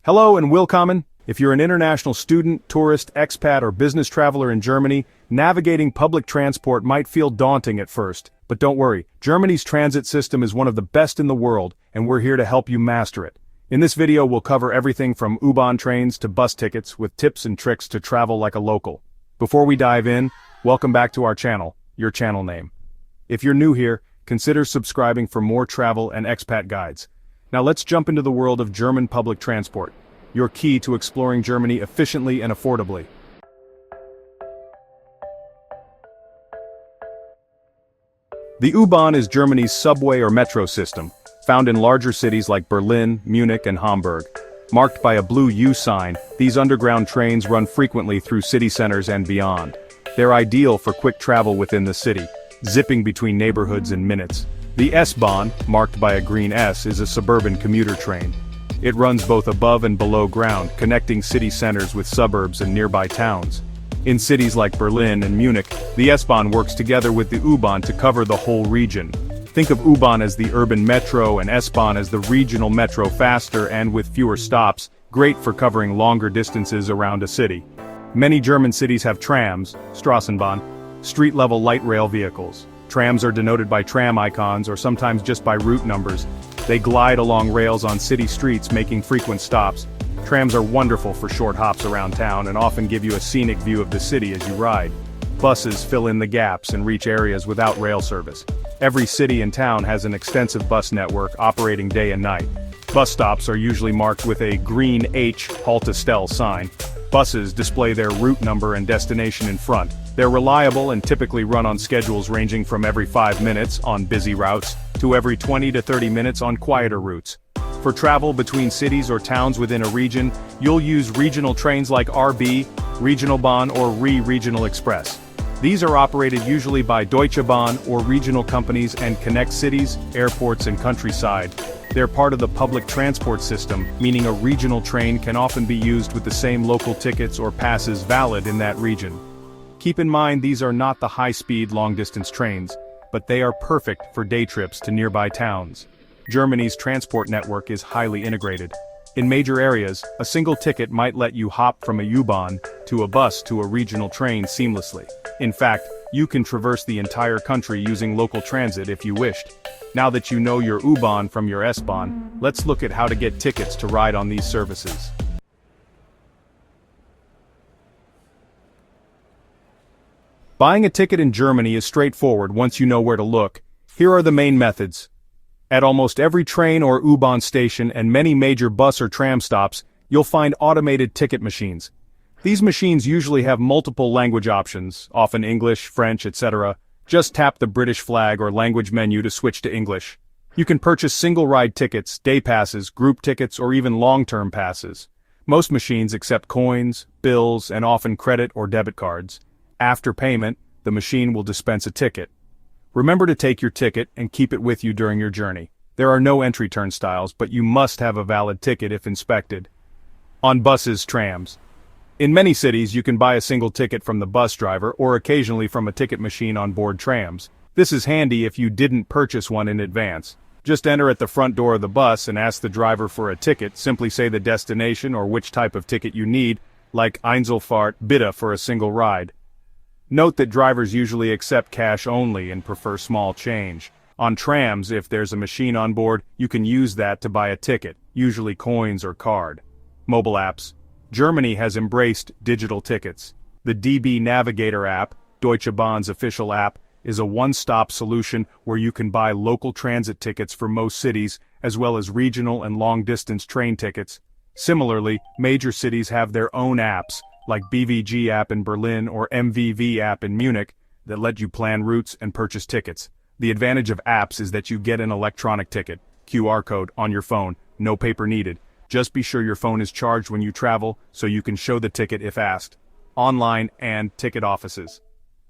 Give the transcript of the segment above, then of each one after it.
Hello and willkommen. If you're an international student, tourist, expat, or business traveler in Germany, navigating public transport might feel daunting at first. But don't worry, Germany's transit system is one of the best in the world, and we're here to help you master it. In this video we'll cover everything from U-Bahn trains to bus tickets with tips and tricks to travel like a local. Before we dive in, welcome back to our channel, your channel name. If you're new here, consider subscribing for more travel and expat guides. Now let's jump into the world of German public transport, your key to exploring Germany efficiently and affordably. The U-Bahn is Germany's subway or metro system, found in larger cities like Berlin, Munich, and Hamburg. Marked by a blue U sign, these underground trains run frequently through city centers and beyond. They're ideal for quick travel within the city, zipping between neighborhoods in minutes. The S-Bahn, marked by a green S, is a suburban commuter train. It runs both above and below ground, connecting city centers with suburbs and nearby towns. In cities like Berlin and Munich, the S-Bahn works together with the U-Bahn to cover the whole region. Think of U-Bahn as the urban metro and S-Bahn as the regional metro, faster and with fewer stops, great for covering longer distances around a city. Many German cities have trams, Straßenbahn, street-level light rail vehicles. Trams are denoted by tram icons or sometimes just by route numbers. They glide along rails on city streets, making frequent stops. Trams are wonderful for short hops around town and often give you a scenic view of the city as you ride. Buses fill in the gaps and reach areas without rail service. Every city and town has an extensive bus network operating day and night. Bus stops are usually marked with a green H Haltestelle sign. Buses display their route number and destination in front. They're reliable and typically run on schedules ranging from every 5 minutes on busy routes to every 20 to 30 minutes on quieter routes. For travel between cities or towns within a region, you'll use regional trains like RB, Regional Bahn, or Regional Express. These are operated usually by Deutsche Bahn or regional companies and connect cities, airports, and countryside. They're part of the public transport system, meaning a regional train can often be used with the same local tickets or passes valid in that region. Keep in mind these are not the high-speed long-distance trains, but they are perfect for day trips to nearby towns. Germany's transport network is highly integrated. In major areas, a single ticket might let you hop from a U-Bahn to a bus to a regional train seamlessly. In fact, you can traverse the entire country using local transit if you wished. Now that you know your U-Bahn from your S-Bahn, let's look at how to get tickets to ride on these services. Buying a ticket in Germany is straightforward once you know where to look. Here are the main methods. At almost every train or U-Bahn station and many major bus or tram stops, you'll find automated ticket machines. These machines usually have multiple language options, often English, French, etc. Just tap the British flag or language menu to switch to English. You can purchase single-ride tickets, day passes, group tickets, or even long-term passes. Most machines accept coins, bills, and often credit or debit cards. After payment, the machine will dispense a ticket. Remember to take your ticket and keep it with you during your journey. There are no entry turnstiles, but you must have a valid ticket if inspected. On buses, trams. In many cities you can buy a single ticket from the bus driver or occasionally from a ticket machine on board trams. This is handy if you didn't purchase one in advance. Just enter at the front door of the bus and ask the driver for a ticket. Simply say the destination or which type of ticket you need, like Einzelfahrt bitte for a single ride. Note that drivers usually accept cash only and prefer small change. On trams, if there's a machine on board, you can use that to buy a ticket, usually coins or card. Mobile apps. Germany has embraced digital tickets. The DB Navigator app, Deutsche Bahn's official app, is a one-stop solution where you can buy local transit tickets for most cities, as well as regional and long-distance train tickets. Similarly, major cities have their own apps, like BVG app in Berlin or MVV app in Munich, that let you plan routes and purchase tickets. The advantage of apps is that you get an electronic ticket, QR code, on your phone, no paper needed. Just be sure your phone is charged when you travel so you can show the ticket if asked. Online and ticket offices.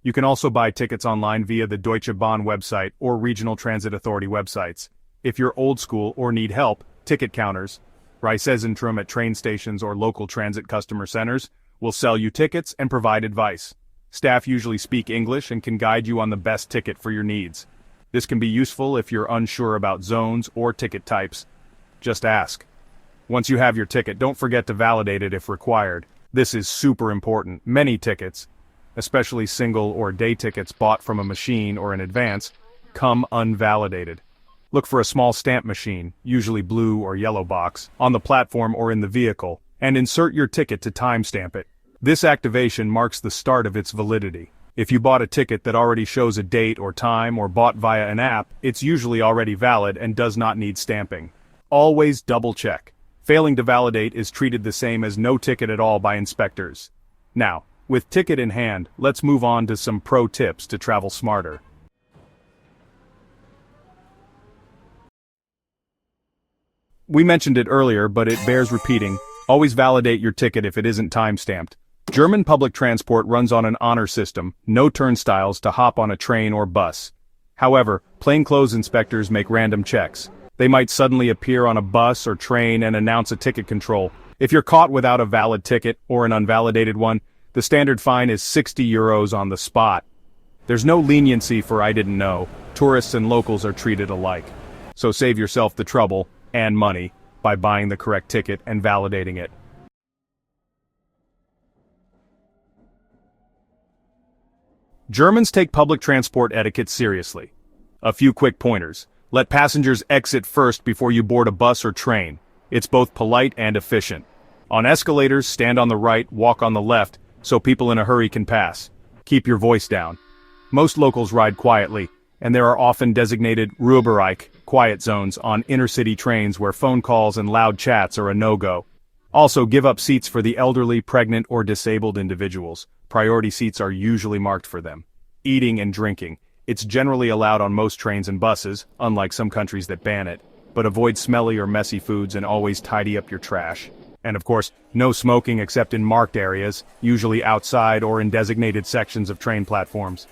You can also buy tickets online via the Deutsche Bahn website or Regional Transit Authority websites. If you're old school or need help, ticket counters, Reisezentrum at train stations or local transit customer centers, will sell you tickets and provide advice. Staff usually speak English and can guide you on the best ticket for your needs. This can be useful if you're unsure about zones or ticket types. Just ask. Once you have your ticket, don't forget to validate it if required. This is super important. Many tickets, especially single or day tickets bought from a machine or in advance, come unvalidated. Look for a small stamp machine, usually blue or yellow box, on the platform or in the vehicle, and insert your ticket to timestamp it. This activation marks the start of its validity. If you bought a ticket that already shows a date or time or bought via an app, it's usually already valid and does not need stamping. Always double check. Failing to validate is treated the same as no ticket at all by inspectors. Now, with ticket in hand, let's move on to some pro tips to travel smarter. We mentioned it earlier, but it bears repeating. Always validate your ticket if it isn't time-stamped. German public transport runs on an honor system, no turnstiles to hop on a train or bus. However, plainclothes inspectors make random checks. They might suddenly appear on a bus or train and announce a ticket control. If you're caught without a valid ticket, or an unvalidated one, the standard fine is €60 on the spot. There's no leniency for I didn't know. Tourists and locals are treated alike. So save yourself the trouble, and money, by buying the correct ticket and validating it. Germans take public transport etiquette seriously. A few quick pointers. Let passengers exit first before you board a bus or train. It's both polite and efficient. On escalators, stand on the right, walk on the left, so people in a hurry can pass. Keep your voice down. Most locals ride quietly, and there are often designated Ruhebereich, quiet zones, on inner-city trains where phone calls and loud chats are a no-go. Also, give up seats for the elderly, pregnant, or disabled individuals. Priority seats are usually marked for them. Eating and drinking. It's generally allowed on most trains and buses, unlike some countries that ban it, but avoid smelly or messy foods and always tidy up your trash. And of course, no smoking except in marked areas, usually outside or in designated sections of train platforms.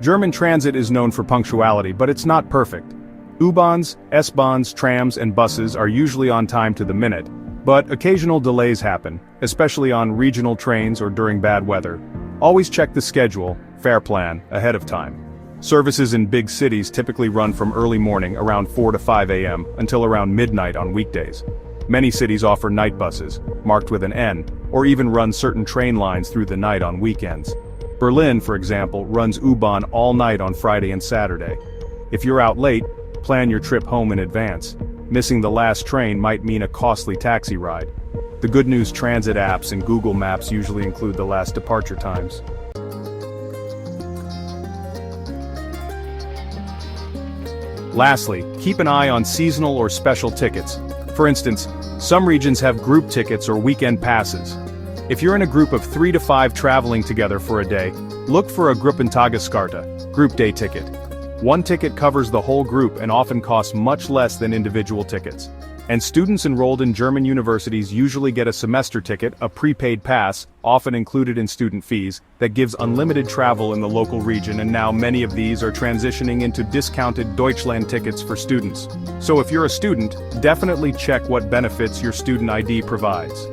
German transit is known for punctuality, but it's not perfect. U-Bahns, S-Bahns, trams, and buses are usually on time to the minute, but occasional delays happen, especially on regional trains or during bad weather. Always check the schedule, fare plan, ahead of time. Services in big cities typically run from early morning around 4 to 5 a.m. until around midnight on weekdays. Many cities offer night buses, marked with an N, or even run certain train lines through the night on weekends. Berlin, for example, runs U-Bahn all night on Friday and Saturday. If you're out late, plan your trip home in advance. Missing the last train might mean a costly taxi ride. The Good News transit apps and Google Maps usually include the last departure times. Lastly, keep an eye on seasonal or special tickets. For instance, some regions have group tickets or weekend passes. If you're in a group of 3 to 5 traveling together for a day, look for a Gruppentageskarte, group day ticket. One ticket covers the whole group and often costs much less than individual tickets. And students enrolled in German universities usually get a semester ticket, a prepaid pass, often included in student fees, that gives unlimited travel in the local region, and now many of these are transitioning into discounted Deutschland tickets for students. So if you're a student, definitely check what benefits your student ID provides.